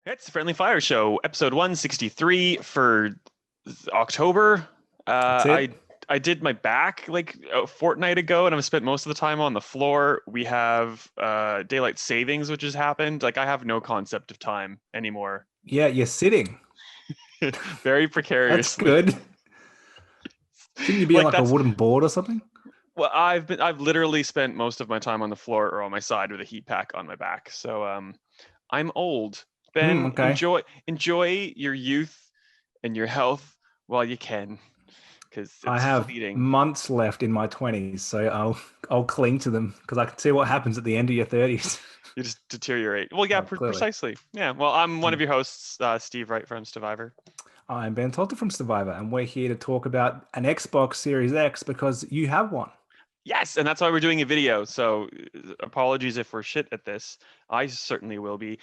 It's the Friendly Fire Show, episode 163 for October. That's I it. I did my back like a fortnight ago, and I've spent most of the time on the floor. We have daylight savings, which has happened. Like I have no concept of time anymore. Yeah, you're sitting. Very That's precariously. good. Shouldn't you be on Like like a that's wooden board or something? well, I've literally spent most of my time on the floor or on my side with a heat pack on my back. So I'm old. Ben, Okay. enjoy your youth and your health while you can, because I it's have fleeting. months left in my 20s, so I'll cling to them because I can see what happens at the end of your 30s. You just deteriorate. Well, yeah, Clearly. precisely. Yeah. Well, I'm one of Mm. your hosts, Steve Wright from Stevivor. I'm Ben Tolter from Stevivor, and we're here to talk about an Xbox Series X because you have one. Yes, and that's why we're doing a video. So apologies if we're shit at this. I certainly will be.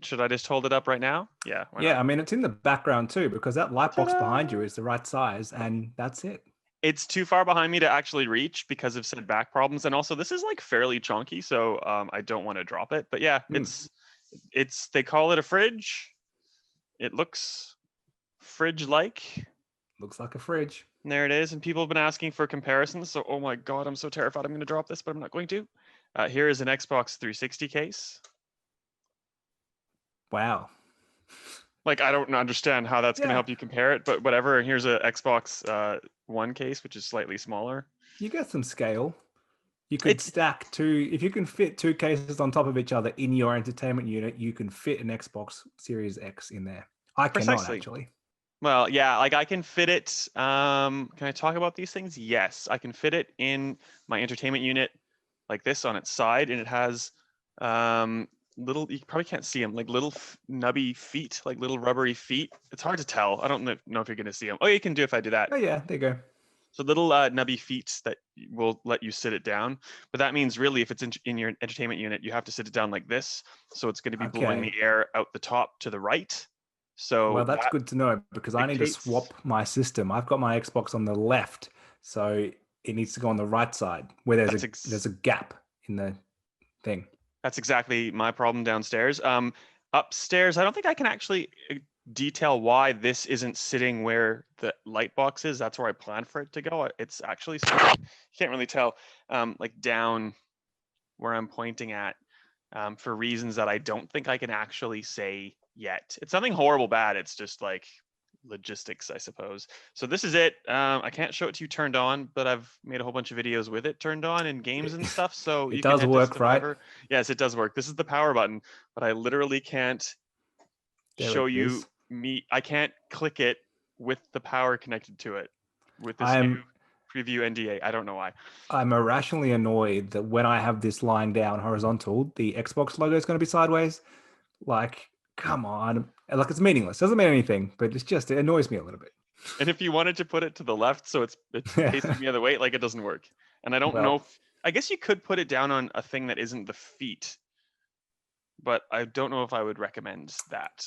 Should I just hold it up right now? Yeah, why Yeah, not? I mean, it's in the background too because that light box behind you Ta-da! is the right size, and that's it. It's too far behind me to actually reach because of said back problems, and also this is like fairly chunky, so I don't want to drop it. But yeah, Mm. it's they call it a fridge. It looks fridge-like. Looks like a fridge. There it is, and people have been asking for comparisons. So, oh my god, I'm so terrified I'm going to drop this, but I'm not going to. Here is an Xbox 360 case. Wow. Like, I don't understand how that's going to Yeah, help you compare it, but whatever. And here's a Xbox One case, which is slightly smaller. you get some scale. You could It's stack two, if you can fit two cases on top of each other in your entertainment unit, you can fit an Xbox Series X in there. I cannot precisely. actually. Well, yeah, like I can fit it. Can I talk about these things? Yes, I can fit it in my entertainment unit like this on its side, and it has little. You probably can't see them, like little nubby feet, like little rubbery feet. It's hard to tell. I don't know if you're gonna see them. Oh, you can do if I do that. Oh yeah, there you go. So little nubby feet that will let you sit it down. But that means really, if it's in your entertainment unit, you have to sit it down like this. So it's going to be blowing the Okay. air out the top to the right. Well, So that's that good to know because I need to dictates. swap my system. I've got my Xbox on the left, so it needs to go on the right side where That's there's a gap in the thing. That's exactly my problem downstairs. Upstairs, I don't think I can actually detail why this isn't sitting where the light box is. That's where I planned for it to go. It's actually you can't really tell, like down where I'm pointing at, for reasons that I don't think I can actually say yet. It's nothing horrible bad. It's just like logistics, I suppose. So this is it. I can't show it to you turned on, but I've made a whole bunch of videos with it turned on in games It, and stuff. So it you can does head to work, right? Stevivor. Yes, it does work. This is the power button, but I literally can't There show it you is. me. I can't click it with the power connected to it with this new I'm preview NDA. I don't know why. I'm irrationally annoyed that when I have this lying down horizontal, the Xbox logo is going to be sideways. Like, come on. Like, it's meaningless. Doesn't mean anything, but it annoys me a little bit. And if you wanted to put it to the left so it's facing the other way, like it doesn't work. And I don't know Well, if I guess you could put it down on a thing that isn't the feet, but I don't know if I would recommend that.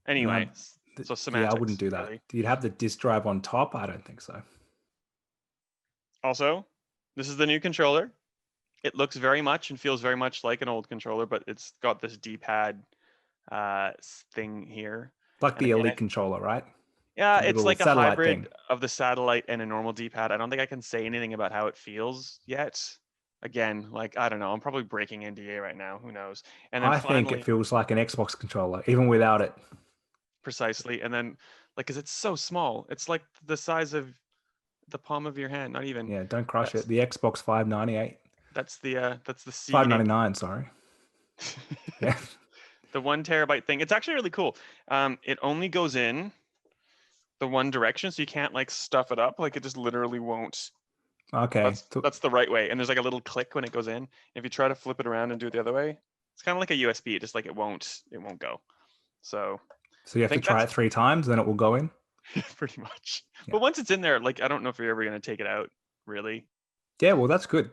no, Anyway, so yeah, I wouldn't semantics, do that. really. You'd have the disk drive on top? I don't think so. Also, this is the new controller. It looks very much and feels very much like an old controller, but it's got this D-pad thing here. Like And the again, Elite controller, right? yeah, The it's little like a satellite hybrid thing. of the satellite and a normal D-pad. I don't think I can say anything about how it feels yet. Again, like I don't know. I'm probably breaking NDA right now. Who knows? And then I think it finally, feels like an Xbox controller, even without it. precisely, and then like, cause it's so small. It's like the size of the palm of your hand. Not even. Yeah, don't crush it. That's The Xbox 598, that's the seating. 599, sorry. Yeah. The 1 terabyte thing. It's actually really cool. It only goes in the one direction, so you can't like stuff it up. Like it just literally won't. Okay. That's the right way. And there's like a little click when it goes in. If you try to flip it around and do it the other way, it's kind of like a USB. It just like it won't go. So So you I have to think try that's it 3 times, then it will go in. pretty much. Yeah. But once it's in there, like I don't know if you're ever gonna take it out, really. Yeah, well, that's good.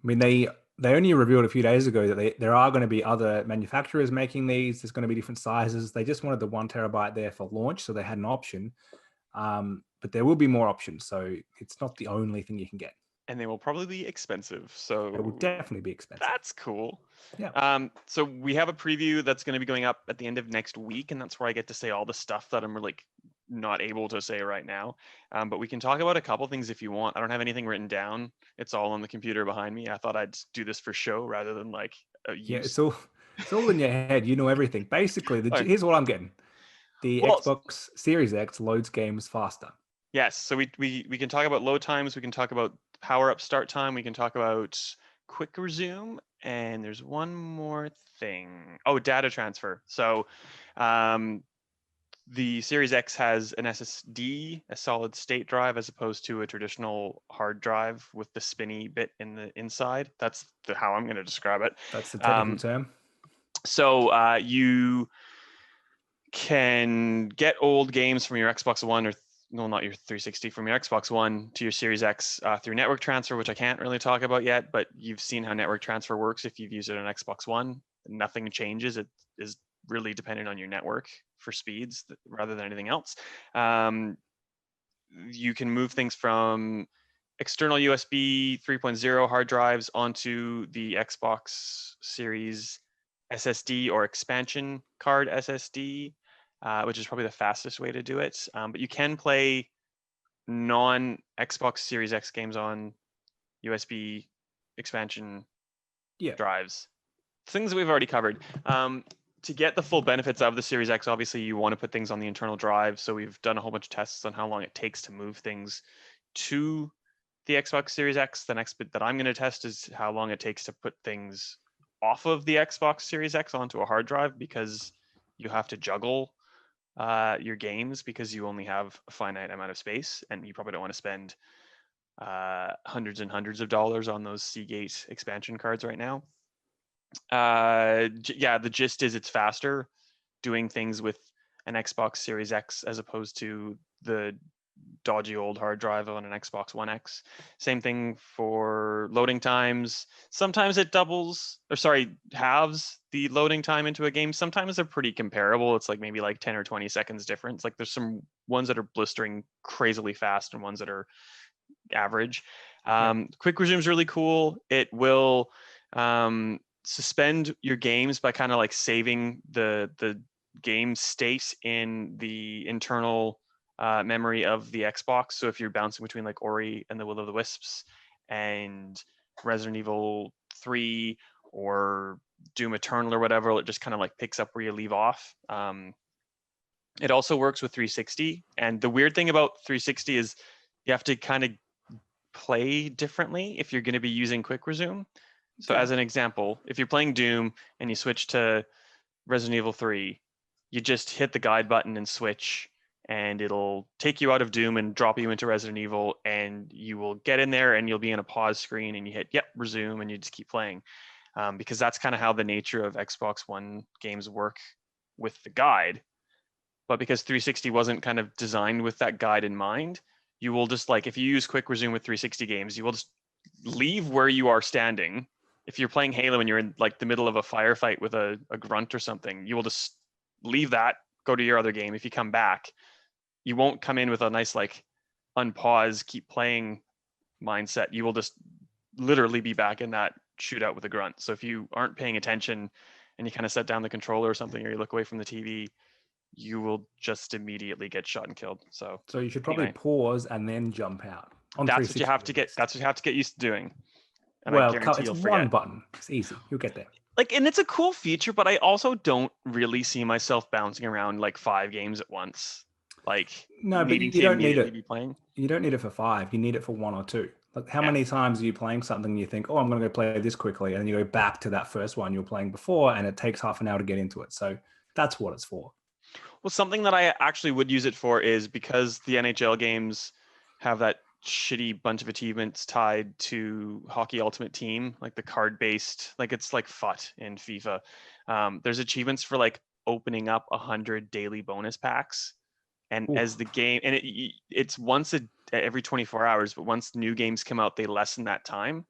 I mean, they only revealed a few days ago that there are going to be other manufacturers making these. There's going to be different sizes. They just wanted the 1 terabyte there for launch, so they had an option. But there will be more options, so it's not the only thing you can get. and they will probably be expensive. It will So definitely be expensive. that's cool. Yeah. So we have a preview that's going to be going up at the end of next week, and that's where I get to say all the stuff that I'm like not able to say right now. But we can talk about a couple things if you want. I don't have anything written down. It's all on the computer behind me. I thought I'd do this for show rather than like a Yeah, use. it's all in your head. You know everything. Basically, Fine. here's what I'm getting. The Well, Xbox Series X loads games faster. yes. So we can talk about load times. We can talk about power up start time. We can talk about quick resume. And there's one more thing. Oh, data transfer. So um, the Series X has an SSD, a solid state drive, as opposed to a traditional hard drive with the spinny bit in the inside. That's how I'm going to describe it. That's the technical term. So you can get old games from your Xbox One or no, not your 360, from your Xbox One to your Series X through network transfer, which I can't really talk about yet, but you've seen how network transfer works if you've used it on Xbox One. Nothing changes. It is really dependent on your network for speeds rather than anything else. You can move things from external USB 3.0 hard drives onto the Xbox Series SSD or expansion card SSD, which is probably the fastest way to do it. But you can play non-Xbox Series X games on USB expansion drives. Things that we've already covered. To get the full benefits of the Series X, obviously you want to put things on the internal drive. So we've done a whole bunch of tests on how long it takes to move things to the Xbox Series X. The next bit that I'm going to test is how long it takes to put things off of the Xbox Series X onto a hard drive, because you have to juggle your games because you only have a finite amount of space, and you probably don't want to spend hundreds and hundreds of dollars on those Seagate expansion cards right now. Yeah, the gist is it's faster doing things with an Xbox Series X as opposed to the dodgy old hard drive on an Xbox One X. Same thing for loading times. Sometimes it halves the loading time into a game. Sometimes they're pretty comparable. It's like maybe like 10 or 20 seconds difference. Like there's some ones that are blistering crazily fast and ones that are average. Quick resume is really cool. It will suspend your games by kind of like saving the game state in the internal memory of the Xbox. So if you're bouncing between like Ori and the Will of the Wisps and Resident Evil 3 or Doom Eternal or whatever, it just kind of like picks up where you leave off. It also works with 360. And the weird thing about 360 is you have to kind of play differently if you're going to be using quick resume. So as an example, if you're playing Doom and you switch to Resident Evil 3, you just hit the guide button and switch, and it'll take you out of Doom and drop you into Resident Evil, and you will get in there and you'll be in a pause screen and you hit resume and you just keep playing, because that's kind of how the nature of Xbox One games work with the guide. But because 360 wasn't kind of designed with that guide in mind, you will just like, if you use quick resume with 360 games, you will just leave where you are standing. If you're playing Halo and you're in like the middle of a firefight with a grunt or something, you will just leave that, go to your other game. If you come back, you won't come in with a nice like unpause, keep playing mindset. You will just literally be back in that shootout with a grunt. So if you aren't paying attention and you kind of set down the controller or something, or you look away from the TV, you will just immediately get shot and killed. So you should probably pause and then jump out. That's what you have to get. That's what you have to get used to doing. And well, I guarantee it's you'll one forget. button. It's easy. You'll get there. Like, and it's a cool feature, but I also don't really see myself bouncing around like 5 games at once. Like, no, but needing you to don't need immediately it. be playing. You don't need it for 5. You need it for 1 or 2. Like, how many times are you playing something and you think, oh, I'm going to go play this quickly, and then you go back to that first one you were playing before, and it takes half an hour to get into it. So that's what it's for. Well, something that I actually would use it for is because the NHL games have that shitty bunch of achievements tied to Hockey Ultimate Team, like the card-based, like it's like FUT in FIFA. There's achievements for like opening up 100 daily bonus packs, and as the game, and it's once every 24 hours, but once new games come out, they lessen that time.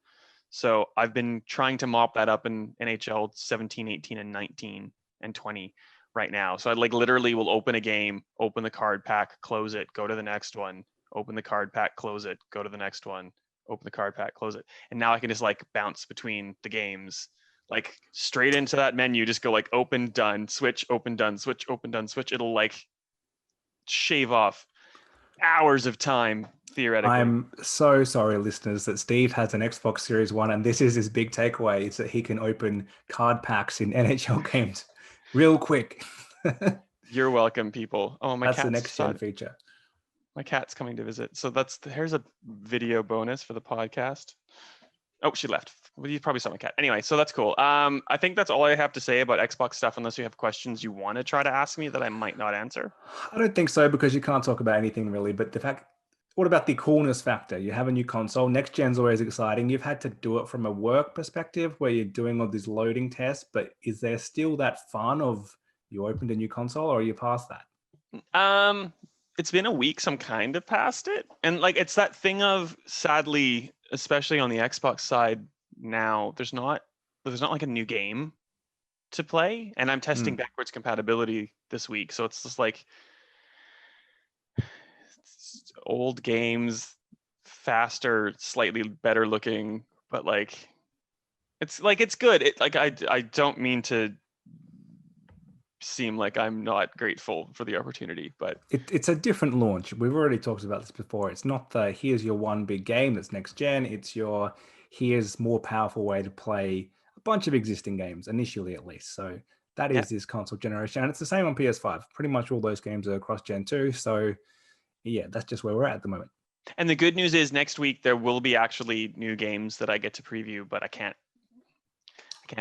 So I've been trying to mop that up in NHL 17, 18, and 19 and 20 right now. So I like literally will open a game, open the card pack, close it, go to the next one, open the card pack, close it, go to the next one, open the card pack, close it, and now I can just like bounce between the games, like straight into that menu. Just go like open, done, switch, open, done, switch, open, done, switch. It'll like shave off hours of time theoretically. I'm so sorry, listeners, that Steve has an Xbox Series One, and this is his big takeaway: is that he can open card packs in NHL games real quick. You're welcome, people. Oh, That's the next gen feature. My cat's coming to visit. So here's a video bonus for the podcast. Oh, she left. Well, you probably saw my cat. Anyway, so that's cool. I think that's all I have to say about Xbox stuff, unless you have questions you want to try to ask me that I might not answer. I don't think so, because you can't talk about anything really. But what about the coolness factor? You have a new console. Next gen's always exciting. You've had to do it from a work perspective where you're doing all these loading tests, but is there still that fun of you opened a new console, or are you past that? It's been a week, so I'm kind of past it. And like, it's that thing of, sadly, especially on the Xbox side now, there's not like a new game to play. And I'm testing backwards compatibility this week. So it's just like old games, faster, slightly better looking, but like it's good. I don't mean to seem like I'm not grateful for the opportunity, but It's a different launch. We've already talked about this before. It's not the here's your one big game that's next gen. It's your here's more powerful way to play a bunch of existing games, initially at least. So that is this console generation. And it's the same on PS5. Pretty much all those games are across Gen 2. So yeah, that's just where we're at the moment. And the good news is next week there will be actually new games that I get to preview, but I can't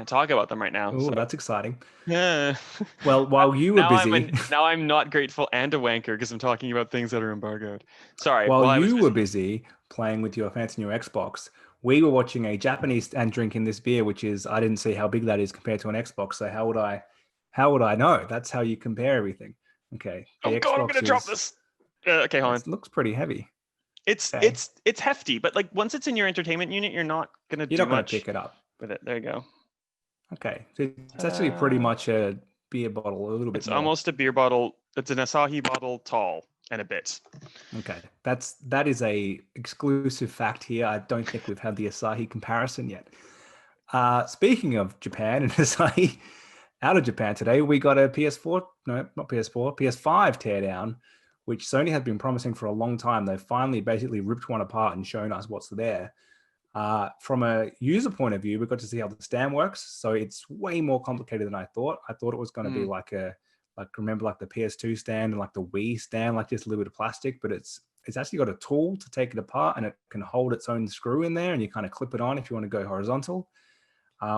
talk about them right now. Oh, so. That's exciting. Yeah. Well, while you were busy, now I'm not grateful and a wanker because I'm talking about things that are embargoed. Sorry. while you were busy playing with your fancy new Xbox, we were watching a Japanese and drinking this beer, which is, I didn't see how big that is compared to an Xbox. So how would I know? That's how you compare everything. Okay. Oh God, I'm gonna drop this. Okay, hold on. It looks pretty heavy. It's hefty, but like once it's in your entertainment unit, you're not gonna pick it up with it. There you go. Okay, so it's actually pretty much a beer bottle, a little bit. It's almost a beer bottle. It's an Asahi bottle, tall and a bit. Okay, that is a exclusive fact here. I don't think we've had the Asahi comparison yet. Speaking of Japan and Asahi, out of Japan today, we got a PS4, no, not PS4, PS5 teardown, which Sony had been promising for a long time. They've finally basically ripped one apart and shown us what's there. From a user point of view, we got to see how the stand works. So it's way more complicated than I thought. I thought it was going to be like remember like the PS2 stand and like the Wii stand, like just a little bit of plastic, but it's actually got a tool to take it apart, and it can hold its own screw in there, and you kind of clip it on if you want to go horizontal.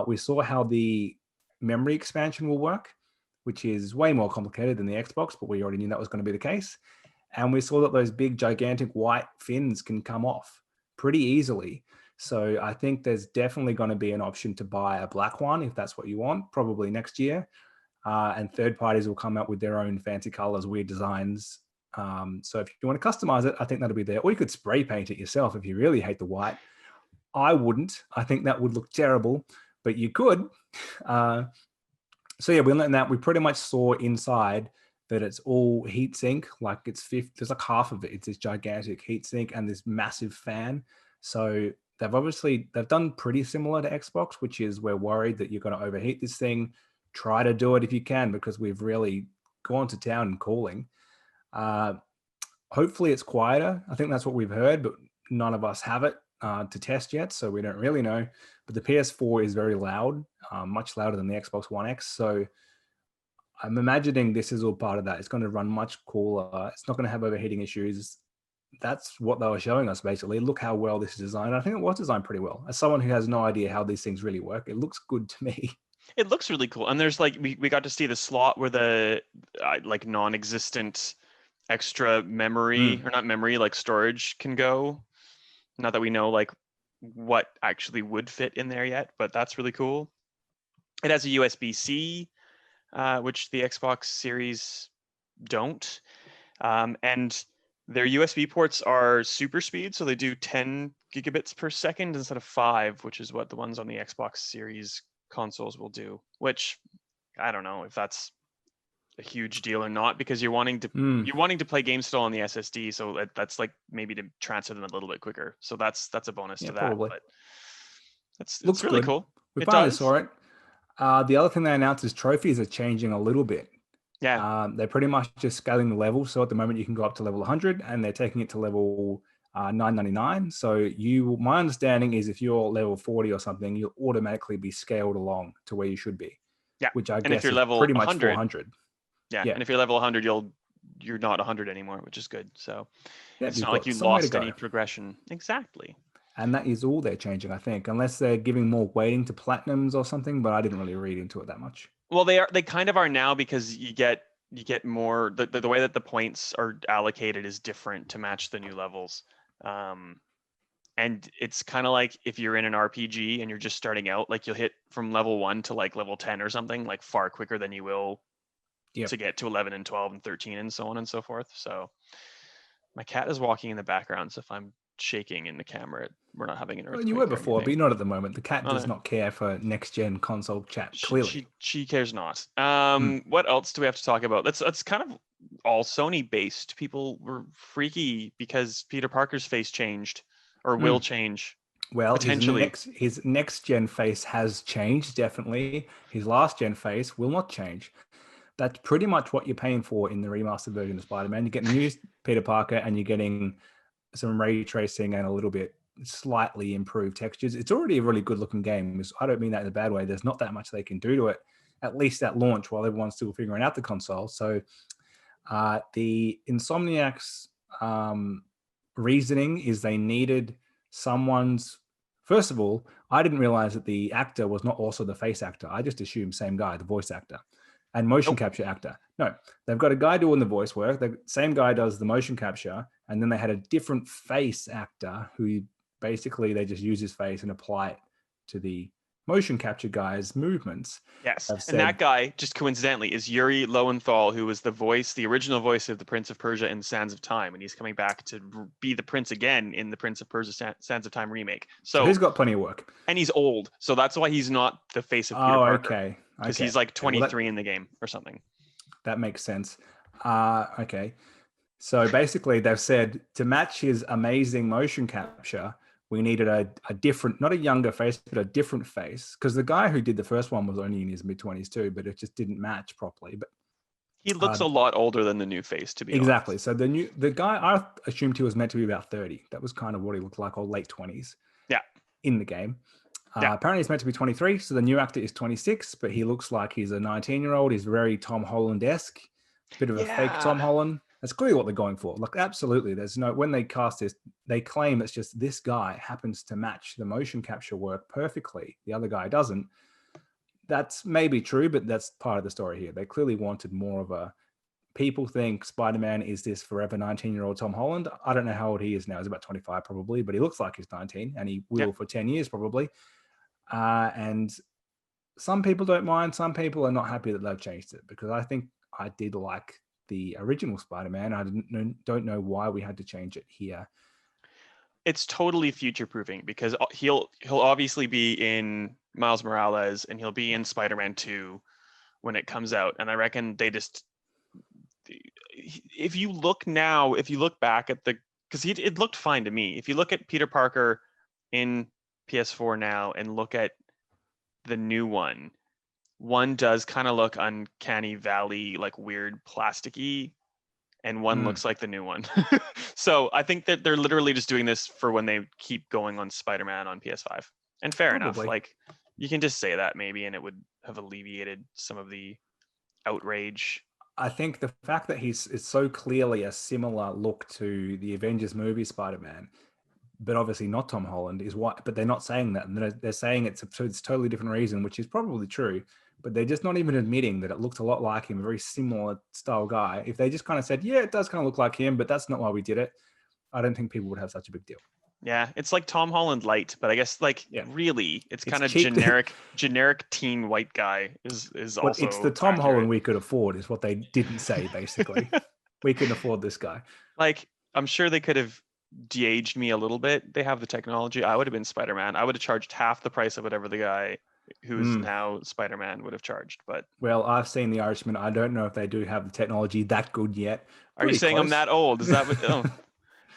We saw how the memory expansion will work, which is way more complicated than the Xbox, but we already knew that was going to be the case. And we saw that those big, gigantic white fins can come off pretty easily. So I think there's definitely going to be an option to buy a black one if that's what you want, probably next year. And third parties will come out with their own fancy colors, weird designs. So if you want to customize it, I think that'll be there. Or you could spray paint it yourself if you really hate the white. I wouldn't. I think that would look terrible, but you could. So yeah, we learned that. We pretty much saw inside that it's all heat sink. Like there's like half of it. It's this gigantic heat sink and this massive fan. So they've done pretty similar to Xbox, which is we're worried that you're going to overheat this thing. Try to do it if you can, because we've really gone to town and cooling. Hopefully it's quieter. I think that's what we've heard, but none of us have it to test yet, so we don't really know. But the PS4 is very loud, much louder than the Xbox One X. So I'm imagining this is all part of that. It's going to run much cooler. It's not going to have overheating issues. That's what they were showing us, basically. Look how well this is designed. I think it was designed pretty well. As someone who has no idea how these things really work, it looks good to me. It looks really cool. And there's like, we got to see the slot where the like non-existent extra memory, or not memory, like storage can go. Not that we know like what actually would fit in there yet, but that's really cool. It has a USB-C, which the Xbox Series don't. And their USB ports are super speed, so they do 10 gigabits per second instead of 5, which is what the ones on the Xbox Series consoles will do, which I don't know if that's a huge deal or not, because you're wanting to play games still on the SSD, so that's like maybe to transfer them a little bit quicker. So that's a bonus to that. Probably. But it's Looks really good. cool. We It finally does. saw it. The other thing they announced is trophies are changing a little bit. Yeah. They're pretty much just scaling the level. So at the moment you can go up to level 100, and they're taking it to level 999. So my understanding is if you're level 40 or something, you'll automatically be scaled along to where you should be. Yeah. Which I And if guess you're is level pretty much 100, 400. yeah. Yeah. And if you're level 100, you're not 100 anymore, which is good. So it's You've not like got you some way to lost go. any progression. Exactly. And that is all they're changing, I think, unless they're giving more weighting to platinums or something. But I didn't really read into it that much. Well, they kind of are now, because you get more, the way that the points are allocated is different to match the new levels. And it's kind of like if you're in an RPG and you're just starting out, like you'll hit from level 1 to like level 10 or something, like far quicker than you will to get to 11 and 12 and 13 and so on and so forth. So my cat is walking in the background, so if I'm shaking in the camera, we're not having an earthquake. You were before, but you're not at the moment. The cat Oh, does no. not care for next-gen console chat, clearly. She cares not. What else do we have to talk about? That's kind of all Sony based. People were freaky because Peter Parker's face changed, or will change. Well, potentially. his next gen face has changed, definitely. His last gen face will not change. That's pretty much what you're paying for in the remastered version of Spider-Man. You're getting new Peter Parker, and you're getting some ray tracing and a little bit slightly improved textures. It's already a really good looking game. I don't mean that in a bad way. There's not that much they can do to it, at least at launch, while everyone's still figuring out the console. So the Insomniac's reasoning is they needed someone's. First of all, I didn't realize that the actor was not also the face actor. I just assumed same guy, the voice actor and motion capture actor. No, they've got a guy doing the voice work. The same guy does the motion capture. And then they had a different face actor who basically they just use his face and apply it to the motion capture guy's movements. Yes. And that guy, just coincidentally, is Yuri Lowenthal, who was the original voice of the Prince of Persia in Sands of Time. And he's coming back to be the prince again in the Prince of Persia Sands of Time remake. So he's got plenty of work. And he's old. So that's why he's not the face of Peter Parker. Okay. Because he's like 23 in the game or something. That makes sense. Okay. So basically they've said to match his amazing motion capture, we needed a different, not a younger face, but a different face. Because the guy who did the first one was only in his mid-20s too, but it just didn't match properly. But he looks a lot older than the new face, to be exactly. honest. So the guy, I assumed he was meant to be about 30. That was kind of what he looked like, or late 20s. Yeah. In the game. Apparently he's meant to be 23. So the new actor is 26, but he looks like he's a 19-year-old. He's very Tom Holland-esque. Bit of a fake Tom Holland. That's clearly what they're going for. Like, absolutely. There's no, when they cast this, they claim it's just this guy happens to match the motion capture work perfectly. The other guy doesn't. That's maybe true, but that's part of the story here. They clearly wanted more of a, people think Spider-Man is this forever 19-year-old Tom Holland. I don't know how old he is now. He's about 25 probably, but he looks like he's 19 and he will for 10 years probably. And some people don't mind. Some people are not happy that they've changed it, because I think I did like the original Spider-Man. I don't know why we had to change it here. It's totally future-proofing, because he'll obviously be in Miles Morales and he'll be in Spider-Man 2 when it comes out. And I reckon they just, if you look back at because it looked fine to me. If you look at Peter Parker in PS4 now and look at the new one does kind of look uncanny valley, like weird plasticky, and one looks like the new one. So I think that they're literally just doing this for when they keep going on Spider-Man on PS5. And fair enough. Like, you can just say that maybe, and it would have alleviated some of the outrage. I think the fact that it's so clearly a similar look to the Avengers movie Spider-Man, but obviously not Tom Holland, is what. But they're not saying that. And they're saying it's a totally different reason, which is probably true. But they're just not even admitting that it looked a lot like him, a very similar style guy. If they just kind of said, yeah, it does kind of look like him, but that's not why we did it, I don't think people would have such a big deal. Yeah, it's like Tom Holland light, but I guess really, it's kind of generic teen white guy is also. It's the Tom Holland we could afford, is what they didn't say. Basically, we can afford this guy. Like, I'm sure they could have de-aged me a little bit. They have the technology. I would have been Spider-Man. I would have charged half the price of whatever the guy who is now Spider-Man, would have charged. But Well, I've seen The Irishman. I don't know if they do have the technology that good yet. are you Pretty saying I'm close. that old? Is that what? Oh,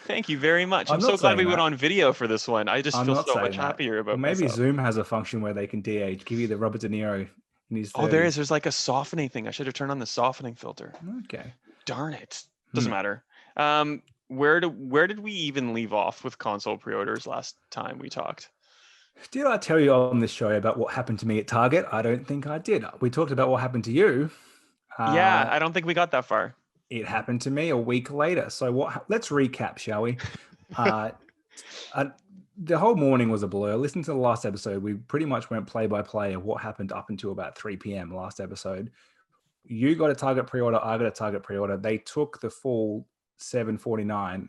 thank you very much. I'm I'm so not glad we saying went that. on video for this one. I just I'm feel not so saying much that. happier Or about maybe myself. Zoom has a function where they can de-age, give you the Robert De Niro in his 30s. Oh, there is. There's like a softening thing. I should have turned on the softening filter. Okay. Darn it. Doesn't matter. Where did we even leave off with console pre-orders last time we talked? Did I tell you on this show about what happened to me at Target? I don't think I did. We talked about what happened to you. Yeah, I don't think we got that far. It happened to me a week later. So let's recap, shall we? uh, the whole morning was a blur. Listen to the last episode. We pretty much went play by play of what happened up until about 3 p.m. last episode. You got a Target pre-order. I got a Target pre-order. They took the full $7.49.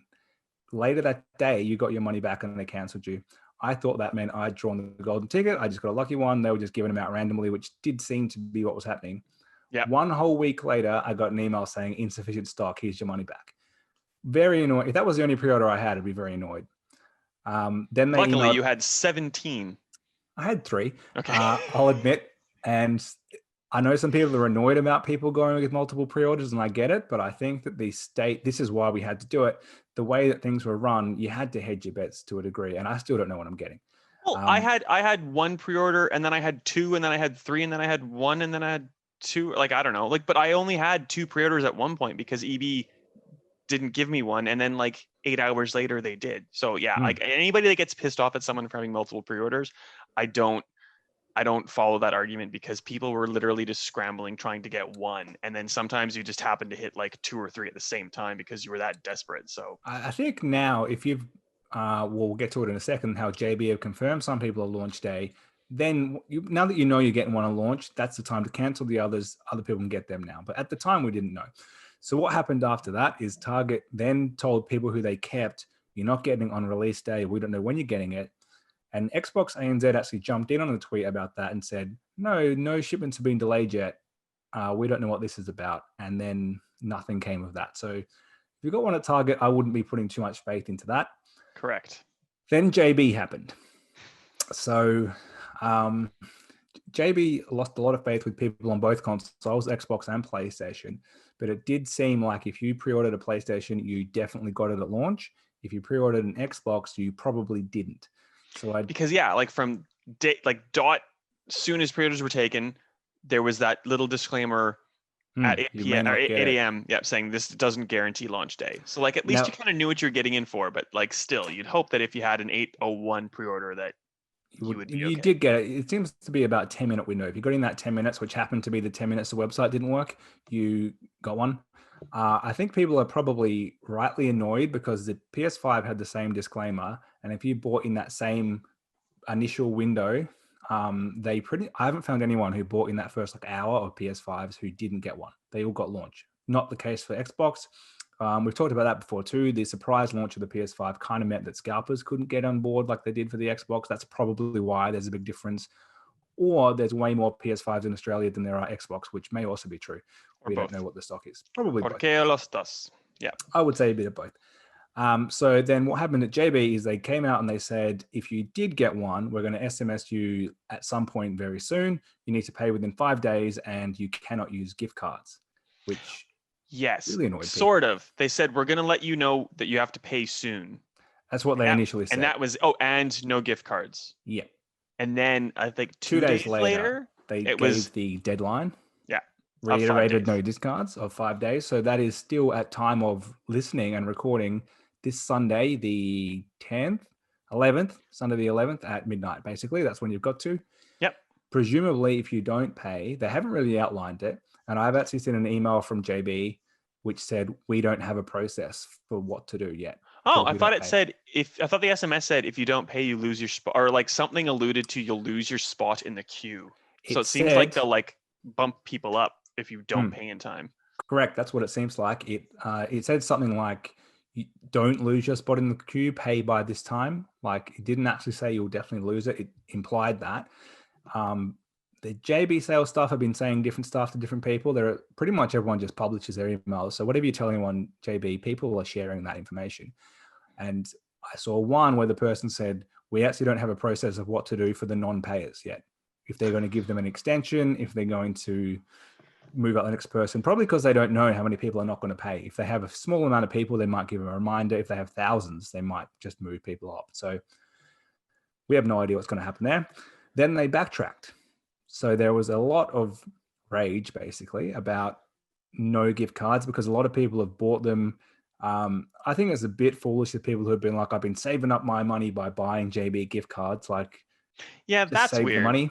Later that day, you got your money back and they canceled you. I thought that meant I'd drawn the golden ticket. I just got a lucky one. They were just giving them out randomly, which did seem to be what was happening. Yeah. 1 whole week later, I got an email saying insufficient stock. Here's your money back. Very annoyed. If that was the only pre-order I had, I'd be very annoyed. Then they Luckily, emailed, you had 17. I had 3. Okay. I'll admit. And I know some people are annoyed about people going with multiple pre-orders, and I get it. But I think that this is why we had to do it. The way that things were run, you had to hedge your bets to a degree. And I still don't know what I'm getting. Well, I had 1 pre-order, and then I had 2, and then I had 3, and then I had 1, and then I had 2. Like, I don't know. Like, but I only had 2 pre-orders at one point because EB didn't give me one, and then like 8 hours later they did. So yeah, like anybody that gets pissed off at someone for having multiple pre-orders, I don't follow that argument, because people were literally just scrambling trying to get one, and then sometimes you just happen to hit like 2 or 3 at the same time because you were that desperate. So I think now, if you've we'll get to it in a second, how JB have confirmed some people are launch day, then now that you know you're getting one on launch, that's the time to cancel the others. Other people can get them now. But at the time, we didn't know. So what happened after that is Target then told people who they kept, you're not getting on release day. We don't know when you're getting it. And Xbox ANZ actually jumped in on a tweet about that and said, no shipments have been delayed yet. We don't know what this is about. And then nothing came of that. So if you got one at Target, I wouldn't be putting too much faith into that. correct. Then JB happened. So JB lost a lot of faith with people on both consoles, Xbox and PlayStation. But it did seem like if you pre-ordered a PlayStation, you definitely got it at launch. If you pre-ordered an Xbox, you probably didn't. So because yeah, like from soon as pre-orders were taken, there was that little disclaimer at 8 p.m. or 8 a.m. Yep, saying this doesn't guarantee launch day. So like at least you kind of knew what you're getting in for, but like still, you'd hope that if you had an 8:01 pre-order that you would be okay. You did get it. It seems to be about 10-minute window. If you got in that 10 minutes, which happened to be the 10 minutes the website didn't work, you got one. I think people are probably rightly annoyed because the PS5 had the same disclaimer. And if you bought in that same initial window, I haven't found anyone who bought in that first hour of PS5s who didn't get one. They all got launch. Not the case for Xbox. We've talked about that before too. The surprise launch of the PS5 kind of meant that scalpers couldn't get on board like they did for the Xbox. That's probably why there's a big difference. Or there's way more PS5s in Australia than there are Xbox, which may also be true. We don't know what the stock is. Probably both. Yeah. I would say a bit of both. So then what happened at JB is they came out and they said, if you did get one, we're going to SMS you at some point very soon. You need to pay within 5 days and you cannot use gift cards, which really annoyed people. Sort of. They said, we're going to let you know that you have to pay soon. That's what they initially said. And that was, and no gift cards. Yeah. And then I think 2 days later they gave the deadline. Yeah. Reiterated no discards of 5 days. So that is still at time of listening and recording this Sunday, the 10th, 11th, Sunday the 11th at midnight, basically. That's when you've got to. Yep. Presumably, if you don't pay, they haven't really outlined it. And I've actually seen an email from JB which said, we don't have a process for what to do yet. Oh, I thought the SMS said, if you don't pay, you lose your spot, or like something alluded to you'll lose your spot in the queue. So it seems like they'll like bump people up if you don't pay in time. Correct. That's what it seems like. It said something like, you don't lose your spot in the queue, pay by this time. Like, it didn't actually say you'll definitely lose it. It implied that. The JB sales staff have been saying different stuff to different people. Pretty much everyone just publishes their emails. So whatever you tell anyone, JB, people are sharing that information. And I saw one where the person said, we actually don't have a process of what to do for the non-payers yet. if they're going to give them an extension, if they're going to move up the next person, probably because they don't know how many people are not going to pay. If they have a small amount of people, they might give them a reminder. If they have thousands, they might just move people up. So we have no idea what's going to happen there. Then they backtracked. So there was a lot of rage, basically, about no gift cards because a lot of people have bought them. I think it's a bit foolish of people who have been like, I've been saving up my money by buying JB gift cards. Like, Yeah, just that's save the weird. money.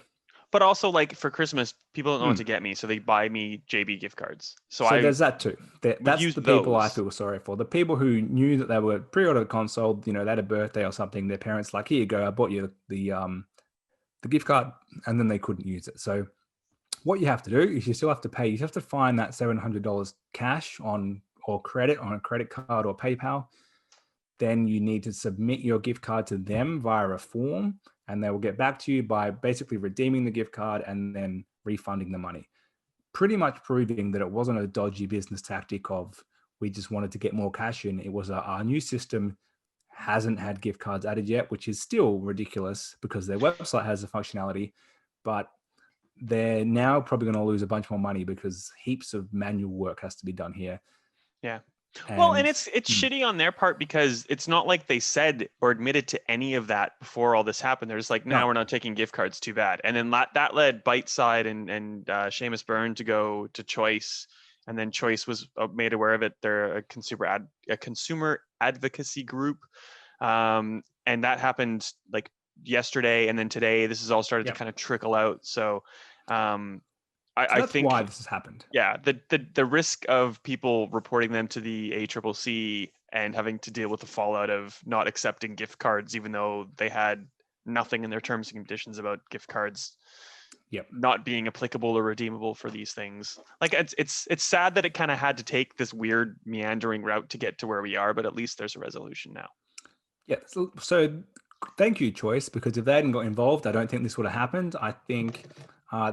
But also, like, for Christmas, people don't know what to get me, so they buy me JB gift cards. So I there's that too. would That's use the people I those. feel sorry for. The people who knew that they were pre-ordered a console, they had a birthday or something. Their parents like, here you go, I bought you the gift card, and then they couldn't use it. So what you have to do is you still have to pay. You have to find that $700 cash or credit on a credit card or PayPal. Then you need to submit your gift card to them via a form, and they will get back to you by basically redeeming the gift card and then refunding the money. Pretty much proving that it wasn't a dodgy business tactic of we just wanted to get more cash in. It was our new system hasn't had gift cards added yet, which is still ridiculous because their website has the functionality, but they're now probably going to lose a bunch more money because heaps of manual work has to be done here. Yeah. Well, and And it's shitty on their part because it's not like they said or admitted to any of that before all this happened. They're just like, "Now we're not taking gift cards. Too bad." And then that led Biteside and Seamus Byrne to go to Choice, and then Choice was made aware of it. They're a consumer advocacy group, and that happened like yesterday, and then today. This has all started to kind of trickle out. So, I that's think why this has happened. yeah, the risk of people reporting them to the ACCC and having to deal with the fallout of not accepting gift cards, even though they had nothing in their terms and conditions about gift cards not being applicable or redeemable for these things. Like it's sad that it kind of had to take this weird meandering route to get to where we are, but at least there's a resolution now. Yeah. So thank you, Choice, because if they hadn't got involved, I don't think this would have happened. I think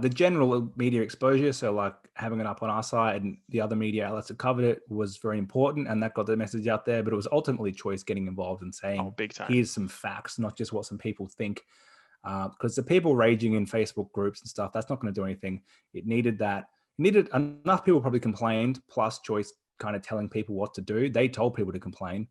the general media exposure, so like having it up on our side and the other media outlets that covered it, was very important, and that got the message out there. But it was ultimately Choice getting involved and saying, big time. Here's some facts, not just what some people think. Because the people raging in Facebook groups and stuff, that's not going to do anything. It needed enough people probably complained, plus Choice kind of telling people what to do. They told people to complain.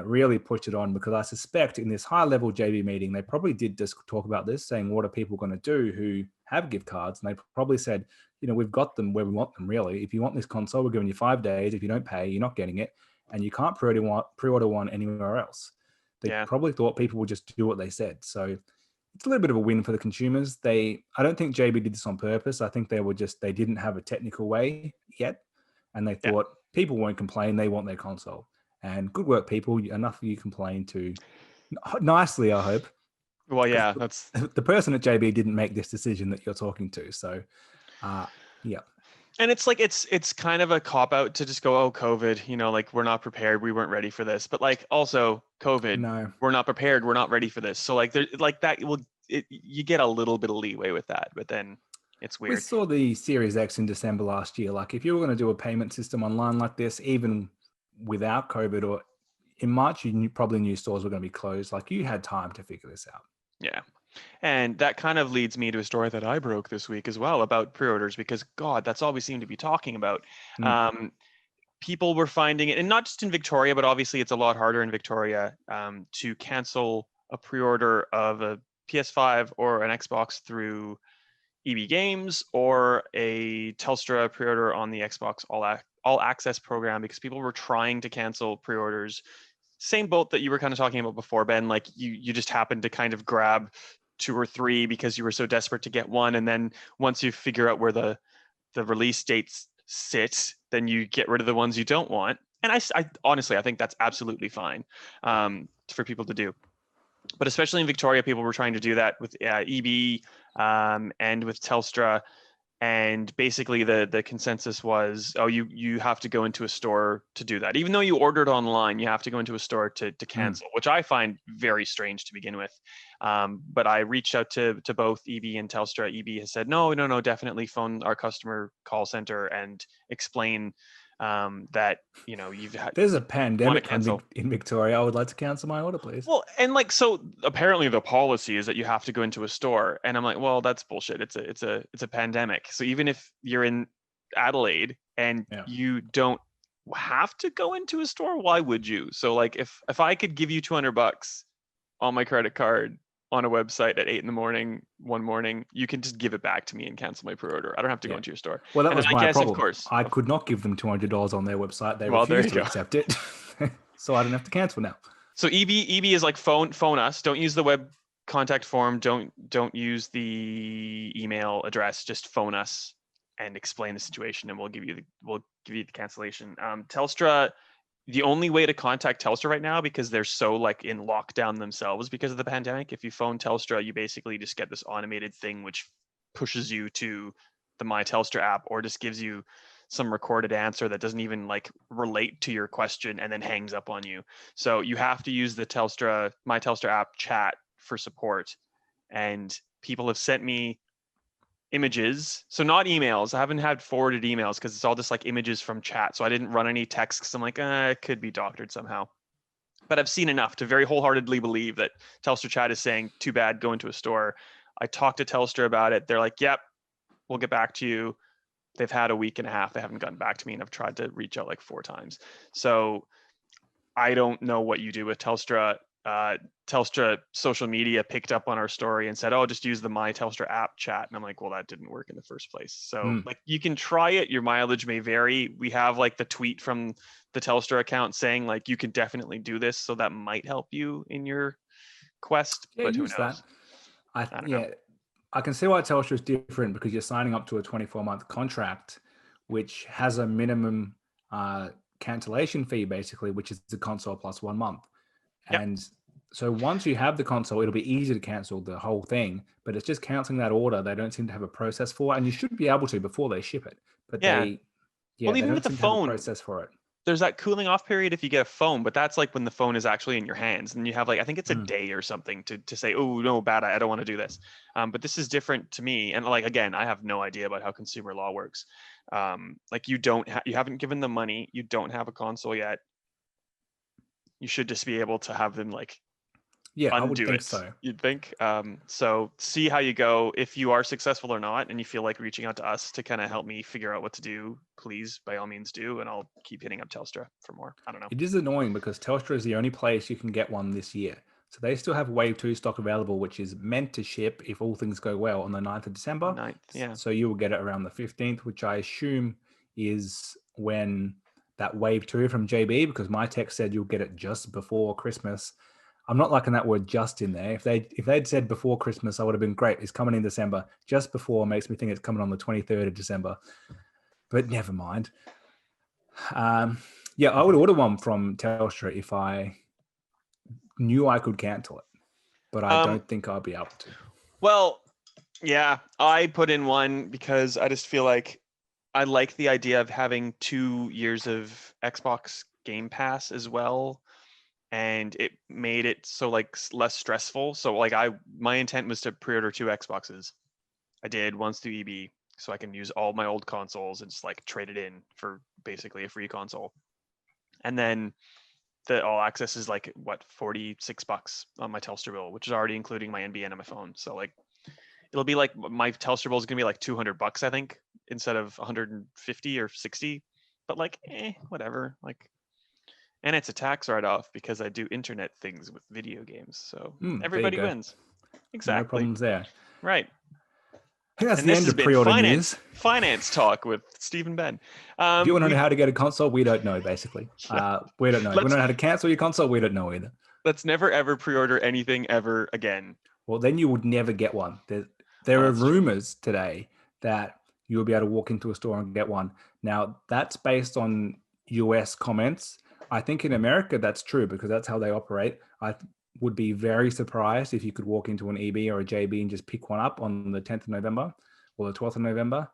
Really pushed it on, because I suspect in this high-level JB meeting, they probably did just talk about this, saying, what are people going to do who have gift cards? And they probably said, we've got them where we want them, really. If you want this console, we're giving you 5 days. If you don't pay, you're not getting it. And you can't pre-order one anywhere else. They probably thought people would just do what they said. So it's a little bit of a win for the consumers. I don't think JB did this on purpose. I think they didn't have a technical way yet. And they thought people won't complain. They want their console. And good work, people. Enough of you complain to nicely, I hope. Well, yeah, that's the person at JB didn't make this decision that you're talking to. So, yeah. And it's like it's kind of a cop out to just go, oh, COVID, like we're not prepared, we weren't ready for this. But like also COVID, no, we're not prepared, we're not ready for this. So like there like that you get a little bit of leeway with that, but then it's weird. We saw the Series X in December last year. Like if you were going to do a payment system online like this, even without COVID, or in March, you probably knew stores were going to be closed. Like you had time to figure this out. Yeah. And that kind of leads me to a story that I broke this week as well about pre-orders, because God, that's all we seem to be talking about. People were finding it, and not just in Victoria, but obviously it's a lot harder in Victoria to cancel a pre-order of a PS5 or an Xbox through EB Games or a Telstra pre-order on the Xbox All Access program, because people were trying to cancel pre-orders. Same boat that you were kind of talking about before, Ben. Like you just happened to kind of grab 2 or 3 because you were so desperate to get one, and then once you figure out where the release dates sit, then you get rid of the ones you don't want. And I honestly, I think that's absolutely fine for people to do. But especially in Victoria, people were trying to do that with EB and with Telstra. And basically the consensus was, oh, you have to go into a store to do that. Even though you ordered online, you have to go into a store to cancel, which I find very strange to begin with. But I reached out to both EB and Telstra. EB has said, no, definitely phone our customer call center and explain that you've had There's a want to pandemic cancel. in Victoria. I would like to cancel my order, please. Well, and like, so apparently the policy is that you have to go into a store, and I'm like, well, that's bullshit. It's a pandemic. So even if you're in Adelaide and Yeah. you don't have to go into a store, why would you? So like, if I could give you $200 on my credit card on a website at 8 a.m. one morning, you can just give it back to me and cancel my pre-order. I don't have to go Yeah. into your store. Well, that And then was I my guess, of problem. course, I could not give them $200 on their website. They well, there refused you to go. accept it. So I don't have to cancel now. So EB is like phone us. Don't use the web contact form. Don't use the email address. Just phone us and explain the situation, and we'll give you the cancellation. Telstra, the only way to contact Telstra right now, because they're so like in lockdown themselves because of the pandemic, if you phone Telstra, you basically just get this automated thing which pushes you to the My Telstra app, or just gives you some recorded answer that doesn't even like relate to your question and then hangs up on you. So you have to use the My Telstra app chat for support. And people have sent me images, so not emails. I haven't had forwarded emails because it's all just like images from chat. So I didn't run any texts because I'm like, it could be doctored somehow. But I've seen enough to very wholeheartedly believe that Telstra chat is saying, too bad, go into a store. I talked to Telstra about it. They're like, yep, we'll get back to you. They've had a week and a half. They haven't gotten back to me, and I've tried to reach out like 4 times. So I don't know what you do with Telstra. Telstra social media picked up on our story and said, oh, just use the My Telstra app chat. And I'm like, well, that didn't work in the first place. So like, you can try it. Your mileage may vary. We have like the tweet from the Telstra account saying like, you can definitely do this. So that might help you in your quest, Yeah, but who use knows? that. I don't know. I can see why Telstra is different, because you're signing up to a 24-month contract, which has a minimum cancellation fee, basically, which is the console plus 1 month. Yep. And so once you have the console, it'll be easy to cancel the whole thing, but it's just canceling that order. They don't seem to have a process for, and you should be able to before they ship it, but Yeah. Well, they even with don't the seem to have a phone, process for it. there's that cooling off period if you get a phone, but that's like when the phone is actually in your hands, and you have like, I think it's a day or something to say, oh no, bad, I don't want to do this. But this is different to me, and like, again, I have no idea about how consumer law works. Like, you haven't given them money, you don't have a console yet. You should just be able to have them like Yeah, I would undo think it, so. you'd think. So see how you go. If you are successful or not, and you feel like reaching out to us to kind of help me figure out what to do, please, by all means do, and I'll keep hitting up Telstra for more. I don't know. It is annoying because Telstra is the only place you can get one this year. So they still have Wave 2 stock available, which is meant to ship, if all things go well, on the 9th of December. 9th, yeah. So you will get it around the 15th, which I assume is when that Wave 2 from JB, because my text said you'll get it just before Christmas. I'm not liking that word "just" in there. If they'd said before Christmas, I would have been great. It's coming in December. Just before makes me think it's coming on the 23rd of December. But never mind. Yeah, I would order one from Telstra if I knew I could cancel it, but I don't think I'll be able to. Well, yeah, I put in one because I just feel like I like the idea of having 2 years of Xbox Game Pass as well, and it made it so like less stressful. So like, my intent was to pre-order 2 Xboxes. I did once through EB, so I can use all my old consoles and just like trade it in for basically a free console. And then the all access is like what, $46 on my Telstra bill, which is already including my NBN on my phone. So like, it'll be like, my Telstra bill is gonna be like $200, I think, instead of 150 or 60. But like, whatever. Like, and it's a tax write-off because I do internet things with video games. So There you everybody go. wins. No Exactly. problems there. Right. I think that's And the this end has of been pre-order news. finance talk with Steve and Ben. If you want to know how to get a console, we don't know, basically. We don't know. If you want to know how to cancel your console, we don't know either. Let's never, ever pre-order anything ever again. Well, then you would never get one. There are rumors today that you'll be able to walk into a store and get one. Now, that's based on US comments. I think in America, that's true because that's how they operate. I would be very surprised if you could walk into an EB or a JB and just pick one up on the 10th of November or the 12th of November,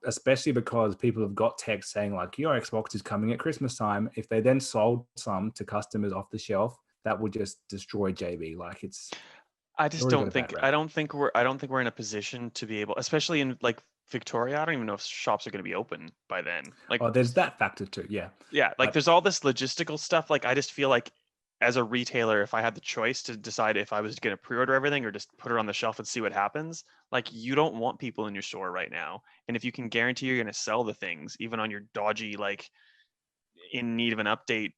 especially because people have got texts saying like, your Xbox is coming at Christmas time. If they then sold some to customers off the shelf, that would just destroy JB. Like, it's... I just don't think we're in a position to be able, especially in like Victoria. I don't even know if shops are going to be open by then. Like, Oh, there's that factor too. Yeah. yeah, like there's all this logistical stuff. Like, I just feel like as a retailer, if I had the choice to decide if I was going to pre-order everything or just put it on the shelf and see what happens, like you don't want people in your store right now. And if you can guarantee you're going to sell the things, even on your dodgy, like in need of an update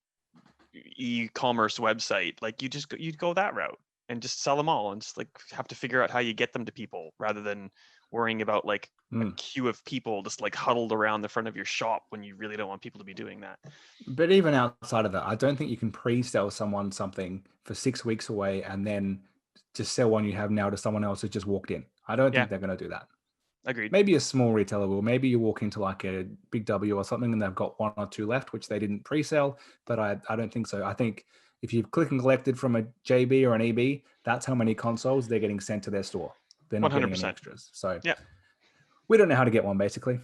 e-commerce website, like you'd go that route and just sell them all and just like have to figure out how you get them to people rather than worrying about like a queue of people just like huddled around the front of your shop when you really don't want people to be doing that. But even outside of that, I don't think you can pre-sell someone something for 6 weeks away and then just sell one you have now to someone else who just walked in. I don't Yeah, think they're going to do that. agreed. Maybe a small retailer will. Maybe you walk into like a Big W or something and they've got 1 or 2 left, which they didn't pre-sell. But I don't think so. I think if you've click and collected from a JB or an EB, that's how many consoles they're getting sent to their store. They're not getting any 100%. extras. So Yeah. we don't know how to get one, basically.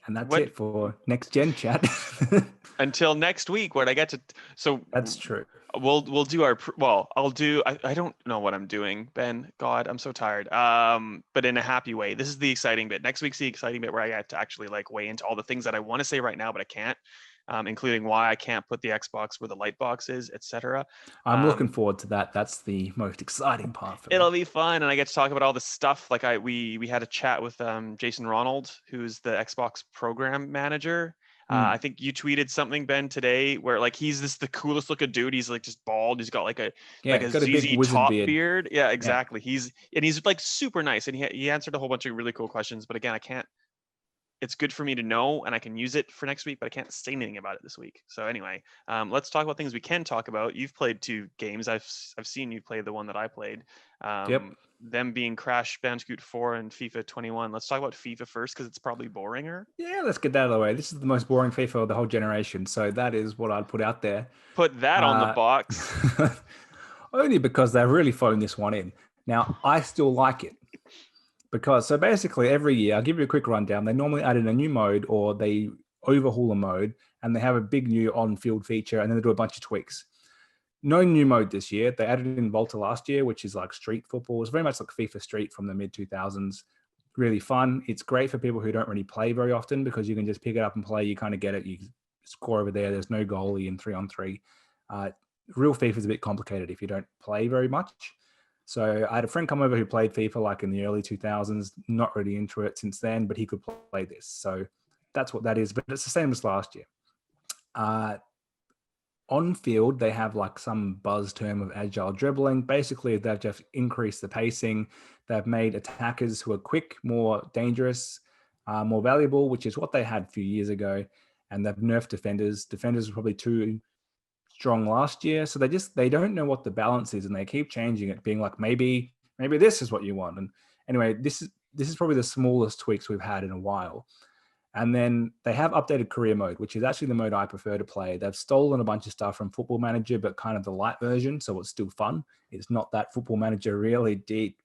And that's What- it for next gen chat. Until next week when I get to, so That's true. we'll do our I don't know what I'm doing, Ben. God, I'm so tired. But in a happy way. This is the exciting bit. Next week's the exciting bit where I get to actually like weigh into all the things that I want to say right now, but I can't. Including why I can't put the Xbox where the light box is, etc. I'm looking forward to that. That's the most exciting part for me. It'll be fun, and I get to talk about all this stuff. Like we had a chat with Jason Ronald, who's the Xbox program manager. I think you tweeted something, Ben, today where like he's the coolest looking dude. He's like just bald. He's got like a got a big ZZ wizard Top beard. beard. Yeah, exactly. He's like super nice, and he answered a whole bunch of really cool questions. But again, I can't. It's good for me to know, and I can use it for next week, but I can't say anything about it this week. So anyway, let's talk about things we can talk about. You've played 2 games. I've seen you play the one that I played. Yep. Them being Crash Bandicoot 4 and FIFA 21. Let's talk about FIFA first because it's probably boringer. Yeah, let's get that out of the way. This is the most boring FIFA of the whole generation. So that is what I'd put out there. Put that on the box. Only because they've really phoned this one in. Now, I still like it. Because, so basically every year, I'll give you a quick rundown. They normally add in a new mode or they overhaul a mode and they have a big new on-field feature and then they do a bunch of tweaks. No new mode this year. They added in Volta last year, which is like street football. It's very much like FIFA Street from the mid-2000s. Really fun. It's great for people who don't really play very often because you can just pick it up and play. You kind of get it. You score over there. There's no goalie in 3-on-3. Real FIFA is a bit complicated if you don't play very much. So I had a friend come over who played FIFA like in the early 2000s, not really into it since then, but he could play this. So that's what that is. But it's the same as last year. On field, they have like some buzz term of agile dribbling. Basically, they've just increased the pacing. They've made attackers who are quick more dangerous, more valuable, which is what they had a few years ago. And they've nerfed defenders. Defenders were probably too strong last year. So they don't know what the balance is and they keep changing it, being like, maybe this is what you want. And anyway, this is probably the smallest tweaks we've had in a while. And then they have updated career mode, which is actually the mode I prefer to play. They've stolen a bunch of stuff from Football Manager, but kind of the light version. So it's still fun. It's not that Football Manager really deep.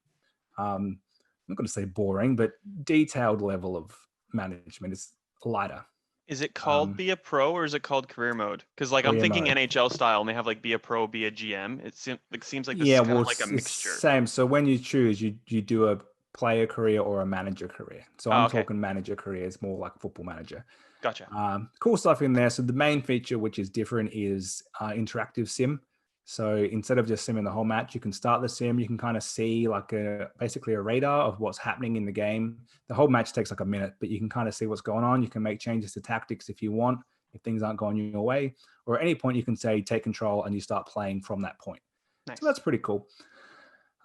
I'm not going to say boring, but detailed level of management is lighter. Is it called Be a Pro or is it called Career Mode? Because like I'm thinking mode. NHL style and they have like Be a Pro, Be a GM. It seems like this is kind of like a mixture. Same. So when you choose, you do a player career or a manager career. So I'm talking manager career. It's more like Football Manager. Gotcha. Cool stuff in there. So the main feature, which is different, is interactive sim. So instead of just simming the whole match, you can start the sim. You can kind of see like basically a radar of what's happening in the game. The whole match takes like a minute, but you can kind of see what's going on. You can make changes to tactics if you want, if things aren't going your way. Or at any point, you can say take control and you start playing from that point. Nice. So that's pretty cool.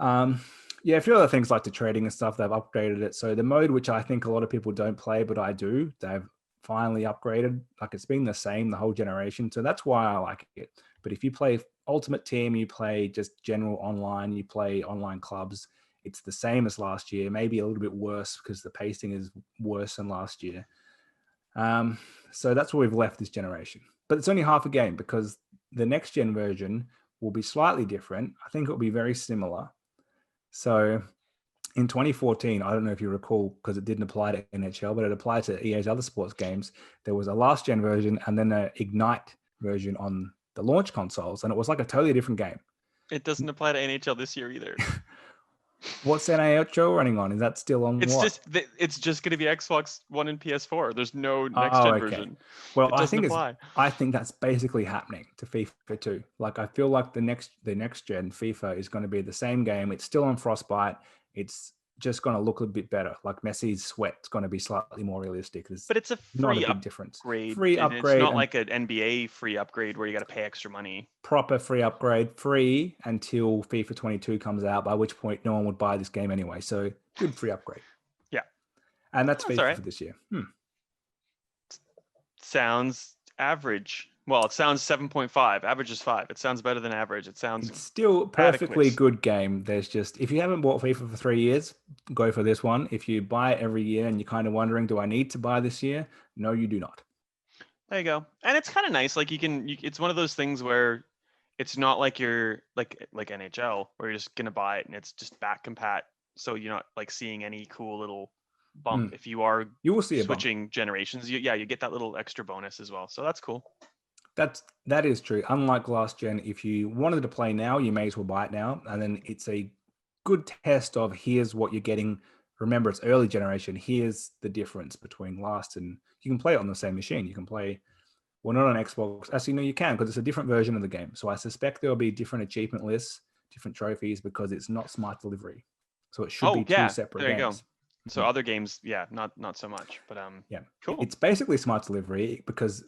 Yeah, a few other things like the trading and stuff, they've upgraded it. So the mode, which I think a lot of people don't play, but I do, they've finally upgraded. Like it's been the same the whole generation. So that's why I like it. But if you play Ultimate Team, you play just general online, you play online clubs, it's the same as last year, maybe a little bit worse because the pacing is worse than last year. So that's where we've left this generation. But it's only half a game because the next gen version will be slightly different. I think it will be very similar. So in 2014, I don't know if you recall, because it didn't apply to NHL, but it applied to EA's other sports games. There was a last gen version and then an Ignite version on the launch consoles, and it was like a totally different game. It doesn't apply to NHL this year either. What's NAHL running on? Is that still on what? It's just going to be Xbox One and PS4. There's no next Oh, gen okay. version. Well, It doesn't apply. I think that's basically happening to FIFA 2. Like I feel like the next gen FIFA is going to be the same game. It's still on Frostbite. It's just going to look a bit better. Like Messi's sweat's going to be slightly more realistic. There's But it's a not a free big difference. upgrade, Free and it's upgrade not and like an NBA free upgrade where you got to pay extra money. proper free upgrade, free until FIFA 22 comes out, by which point no one would buy this game anyway. So good free upgrade. Yeah. And that's That's all FIFA right. for this year. Sounds average. Well, it sounds 7.5. Average is 5. It sounds better than average. It sounds It's still perfectly adequate. good game. There's just, if you haven't bought FIFA for 3 years, go for this one. If you buy it every year and you're kind of wondering, do I need to buy this year? No, you do not. There you go. And it's kind of nice. Like it's one of those things where it's not like you're like NHL where you're just gonna buy it and it's just back compat. So you're not like seeing any cool little bump. If you are You will see a bump. switching generations, you get that little extra bonus as well. So that's cool. That is true. Unlike last gen, if you wanted to play now, you may as well buy it now. And then it's a good test of here's what you're getting. Remember, it's early generation. Here's the difference between last and you can play it on the same machine. You can play, well, not on Xbox. Actually, no, you can because it's a different version of the game. So I suspect there'll be different achievement lists, different trophies because it's not smart delivery. So it should be two separate there you games. go. So other games, not so much. But yeah, cool. It's basically smart delivery because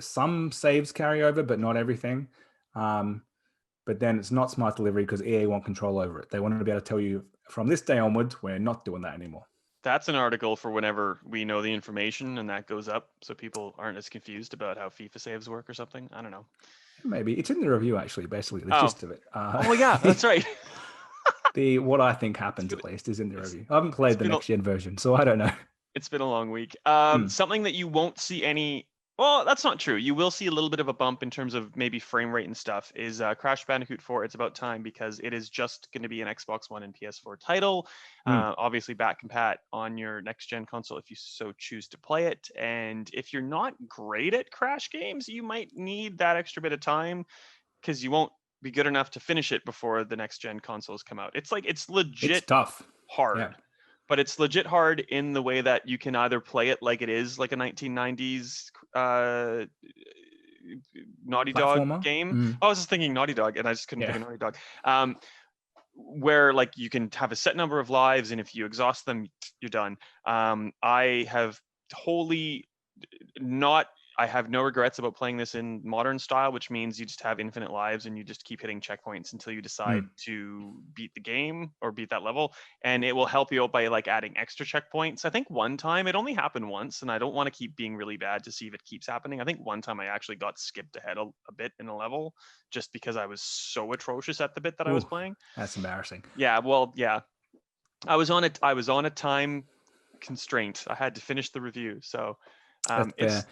some saves carry over, but not everything. But then it's not smart delivery because EA want control over it. They want to be able to tell you from this day onwards, we're not doing that anymore. That's an article for whenever we know the information and that goes up, so people aren't as confused about how FIFA saves work or something. I don't know. Maybe it's in the review actually. Basically, the gist of it. Oh yeah, that's right. What I think happens at least is in the review. I haven't played the next gen version, so I don't know. It's been a long week. Something that you won't see any. Well, that's not true. You will see a little bit of a bump in terms of maybe frame rate and stuff. Is Crash Bandicoot 4? It's about time because it is just going to be an Xbox One and PS4 title. Obviously, back compat on your next gen console if you so choose to play it. And if you're not great at Crash games, you might need that extra bit of time because you won't be good enough to finish it before the next gen consoles come out. It's legit it's tough, hard. Yeah. But it's legit hard in the way that you can either play it like it is like a 1990s Naughty Dog game. I was just thinking Naughty Dog and I just couldn't think of Naughty Dog. Where like you can have a set number of lives and if you exhaust them, you're done. I have wholly not I have no regrets about playing this in modern style, which means you just have infinite lives and you just keep hitting checkpoints until you decide to beat the game or beat that level. And it will help you out by like adding extra checkpoints. I think one time it only happened once, and I don't want to keep being really bad to see if it keeps happening. I think one time I actually got skipped ahead a bit in a level just because I was so atrocious at the bit that I was playing. That's embarrassing. Yeah, well, yeah. I was on a time constraint. I had to finish the review. So it's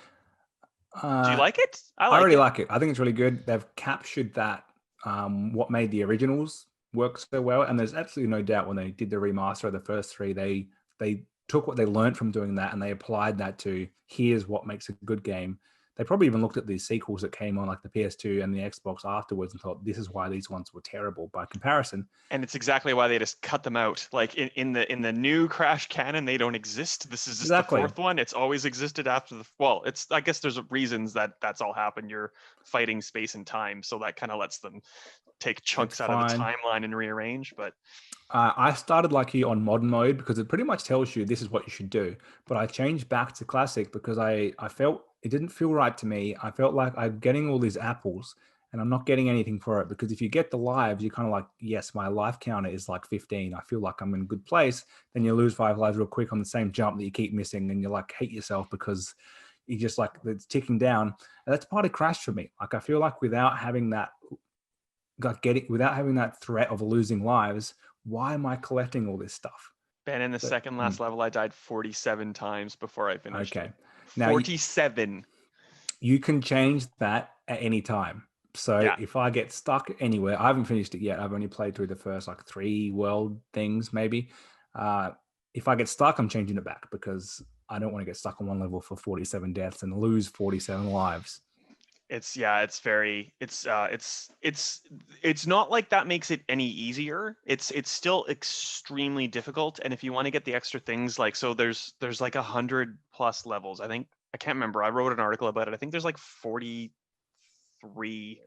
do you like it? I really like it. I think it's really good. They've captured that what made the originals work so well, and there's absolutely no doubt when they did the remaster of the first three, they took what they learned from doing that and they applied that to here's what makes a good game. They probably even looked at the sequels that came on like the PS2 and the Xbox afterwards and thought this is why these ones were terrible by comparison. And it's exactly why they just cut them out. Like in the new Crash canon, they don't exist. This is just the fourth one. It's always existed after I guess there's reasons that's all happened. You're fighting space and time, so that kind of lets them take chunks out of the timeline and rearrange. But I started like you on modern mode because it pretty much tells you this is what you should do. But I changed back to classic because I felt it didn't feel right to me. I felt like I'm getting all these apples and I'm not getting anything for it because if you get the lives, you're kind of like, yes, my life counter is like 15. I feel like I'm in a good place. Then you lose 5 lives real quick on the same jump that you keep missing and you like hate yourself because you just like it's ticking down. And that's part of Crash for me. Like I feel like without having that threat of losing lives, why am I collecting all this stuff? Ben, in the second last level, I died 47 times before I finished. Okay. Now 47. You can change that at any time. So if I get stuck anywhere, I haven't finished it yet. I've only played through the first like 3 world things, maybe. If I get stuck, I'm changing it back because I don't want to get stuck on one level for 47 deaths and lose 47 lives. it's very it's not like that makes it any easier. It's still extremely difficult. And if you want to get the extra things, like, so there's like 100+ levels. I think, I can't remember. I wrote an article about it. I think there's like 43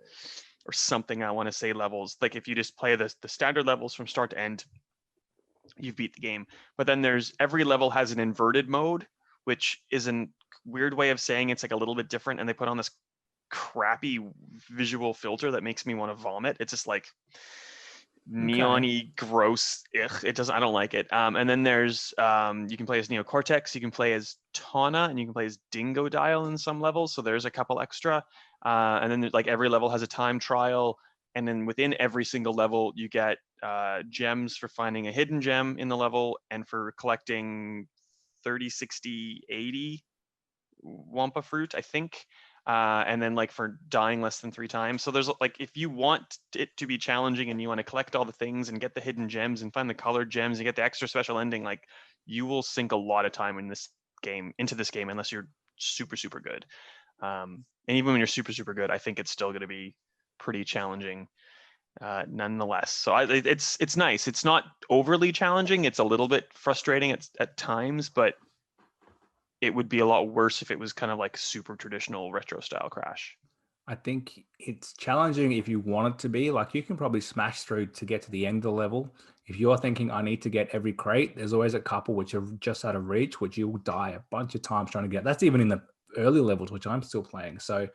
or something, I want to say, levels. Like, if you just play the standard levels from start to end, you've beat the game. But then there's, every level has an inverted mode, which is a weird way of saying it's like a little bit different. And they put on this crappy visual filter that makes me want to vomit. It's just like Okay. neon-y, gross. Ugh, it doesn't. I don't like it. And then there's you can play as Neocortex, you can play as Tawna, and you can play as Dingodile in some levels. So there's a couple extra. And then there's, like, every level has a time trial, and then within every single level you get gems for finding a hidden gem in the level and for collecting 30, 60, 80 Wampa fruit, I think. And then, like, for dying less than 3 times. So there's, like, if you want it to be challenging and you want to collect all the things and get the hidden gems and find the colored gems and get the extra special ending, like, you will sink a lot of time into this game unless you're super, super good. And even when you're super, super good, I think it's still going to be pretty challenging nonetheless. So it's nice. It's not overly challenging. It's a little bit frustrating at times, but it would be a lot worse if it was kind of like super traditional retro style Crash. I think it's challenging if you want it to be. Like, you can probably smash through to get to the end of the level. If you're thinking, I need to get every crate, there's always a couple which are just out of reach, which you will die a bunch of times trying to get. That's even in the early levels, which I'm still playing. So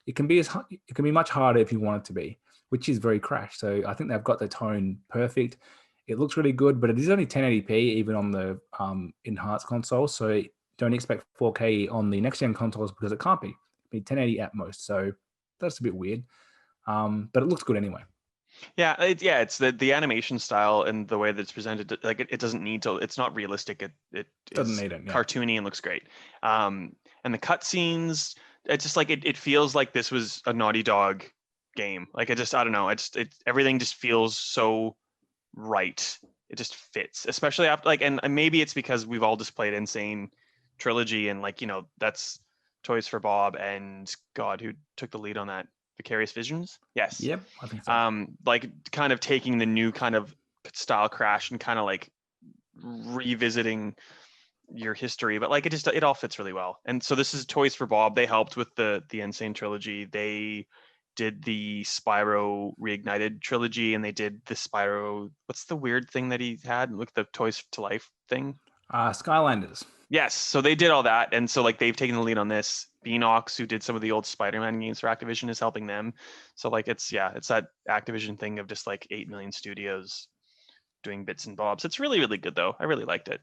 it can be it can be much harder if you want it to be, which is very Crash. So I think they've got the tone perfect. It looks really good, but it is only 1080p even on the enhanced console. So don't expect 4K on the next gen consoles because it can't be. It'll be 1080 at most. So that's a bit weird, but it looks good anyway. Yeah, it's the animation style and the way that it's presented. Like, it doesn't need to. It's not realistic. It Doesn't is need it. Yeah. cartoony and looks great. And the cutscenes, it's just like it feels like this was a Naughty Dog game. Like, I don't know. Everything just feels so right. It just fits, especially after, like, and maybe it's because we've all just played Insane Trilogy, and, like, that's Toys for Bob and, God, who took the lead on that? Vicarious Visions? Yes. Yep, I think so. Like, kind of taking the new kind of style Crash and kind of like revisiting your history, but, like, it all fits really well. And so this is Toys for Bob. They helped with the Insane Trilogy. They did the Spyro Reignited trilogy, and they did the Spyro, what's the weird thing that he had with the Toys to Life thing? Skylanders. Yes, so they did all that, and so, like, they've taken the lead on this. Beanox, who did some of the old Spider-Man games for Activision, is helping them. So, like, it's that Activision thing of just like 8 million studios doing bits and bobs. It's really, really good though. I really liked it.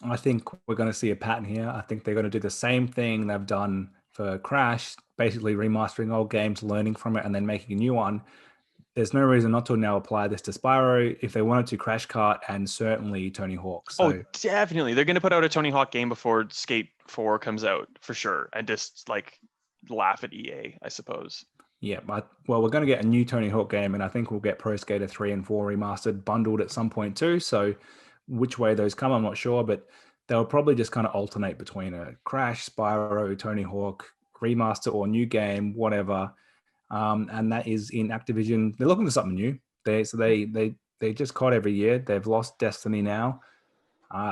I think we're going to see a pattern here. I think they're going to do the same thing they've done for Crash, basically remastering old games, learning from it, and then making a new one. There's no reason not to now apply this to Spyro if they wanted to, Crash Kart, and certainly Tony Hawk. So, Oh, definitely. They're going to put out a Tony Hawk game before Skate 4 comes out for sure, and just, like, laugh at EA, I suppose. yeah, well, we're going to get a new Tony Hawk game, and I think we'll get Pro Skater 3 and 4 remastered, bundled at some point too. So which way those come, I'm not sure, but they'll probably just kind of alternate between a Crash, Spyro, Tony Hawk remaster or new game, whatever. And that is in Activision. They're looking for something new. They just caught every year. They've lost Destiny now.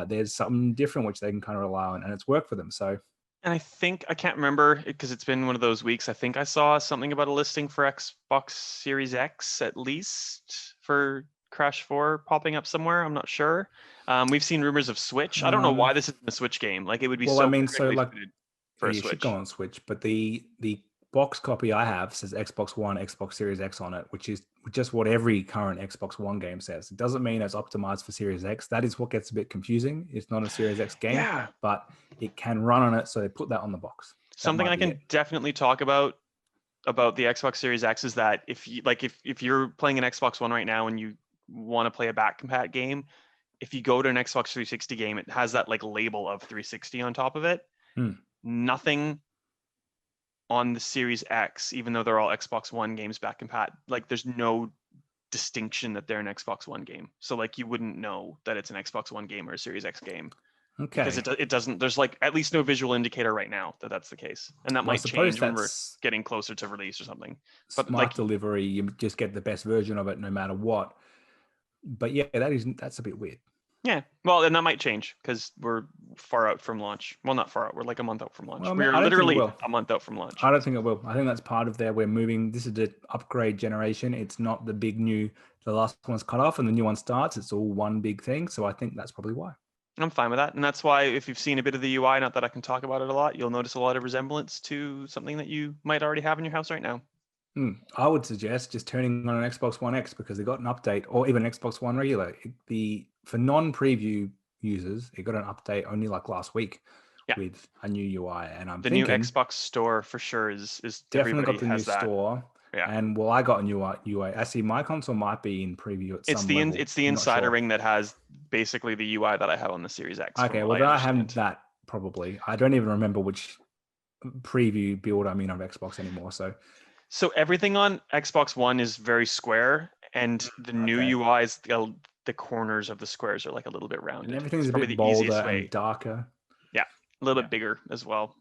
There's something different which they can kind of rely on, and it's worked for them. So, And I think, I can't remember because it's been one of those weeks. I think I saw something about a listing for Xbox Series X, at least for Crash 4 popping up somewhere. I'm not sure. We've seen rumors of Switch. I don't know why this isn't a Switch game. Like, it would be well, I so mean, so perfectly like, suited for yeah, a you should go Switch. on Switch, but the box copy I have says Xbox One, Xbox Series X on it, which is just what every current Xbox One game says. It doesn't mean it's optimized for Series X. That is what gets a bit confusing. It's not a Series X game, Yeah. but it can run on it, so they put that on the box. That Something might I be can it. definitely talk about the Xbox Series X is that if you're playing an Xbox One right now and you want to play a back compat game, if you go to an Xbox 360 game, it has that, like, label of 360 on top of it. Hmm. Nothing on the Series X, even though they're all Xbox One games back compat, like, there's no distinction that they're an Xbox One game. So, like, you wouldn't know that it's an Xbox One game or a Series X game. because Okay. it doesn't. There's like at least no visual indicator right now that that's the case, and that Well, I might suppose change when we're that's getting closer to release or something. But smart like, delivery. You just get the best version of it no matter what. But yeah, that's a bit weird. yeah, well, and that might change because we're far out from launch. Well, not far out. We're like a month out from launch. Well, We are I don't think it literally will. a month out from launch. I don't think it will. I think that's part of We're moving. This is the upgrade generation. It's not the big new. The last one's cut off and the new one starts. It's all one big thing. So I think that's probably why. I'm fine with that, and that's why if you've seen a bit of the UI, not that I can talk about it a lot, you'll notice a lot of resemblance to something that you might already have in your house right now. I would suggest just turning on an Xbox One X because they got an update, or even Xbox One regular. For non-preview users, it got an update only like last week Yeah. with a new UI, and I'm The new thinking Xbox Store for sure is definitely everybody got the new has that. store. Yeah. And well, I got a new UI. Actually, my console might be in preview at some level. It's the I'm not insider sure. ring that has basically the UI that I have on the Series X. Okay, From well, what then I I haven't understand. that probably. I don't even remember which preview build I'm in of Xbox anymore. So everything on Xbox One is very square, and the new Okay. UIs, the corners of the squares are like a little bit And rounded. everything's It's a probably bit the easiest bolder and way. darker. Yeah, a little Yeah. bit bigger as well.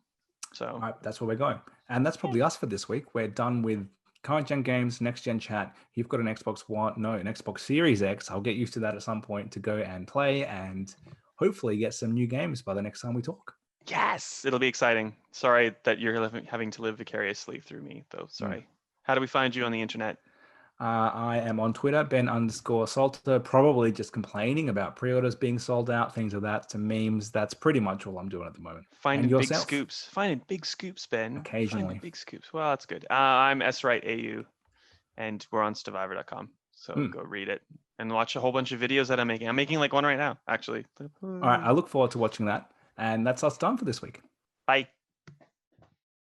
So All right, that's where we're going. And that's probably us for this week. We're done with current gen games, next gen chat. You've got an Xbox One, no, an Xbox Series X. I'll get used to that at some point to go and play and hopefully get some new games by the next time we talk. yes, it'll be exciting. Sorry that you're having to live vicariously through me, though. Sorry. How do we find you on the internet? I am on Twitter, Ben_Salter, probably just complaining about pre-orders being sold out, things like that, to memes. That's pretty much all I'm doing at the moment. And Finding big yourself? scoops. Finding big scoops, Ben. Occasionally. Finding big scoops. Well, that's good. I'm Wright AU, and we're on Stevivor.com. So go read it and watch a whole bunch of videos that I'm making. I'm making like one right now, actually. All right, I look forward to watching that. And that's us done for this week. Bye.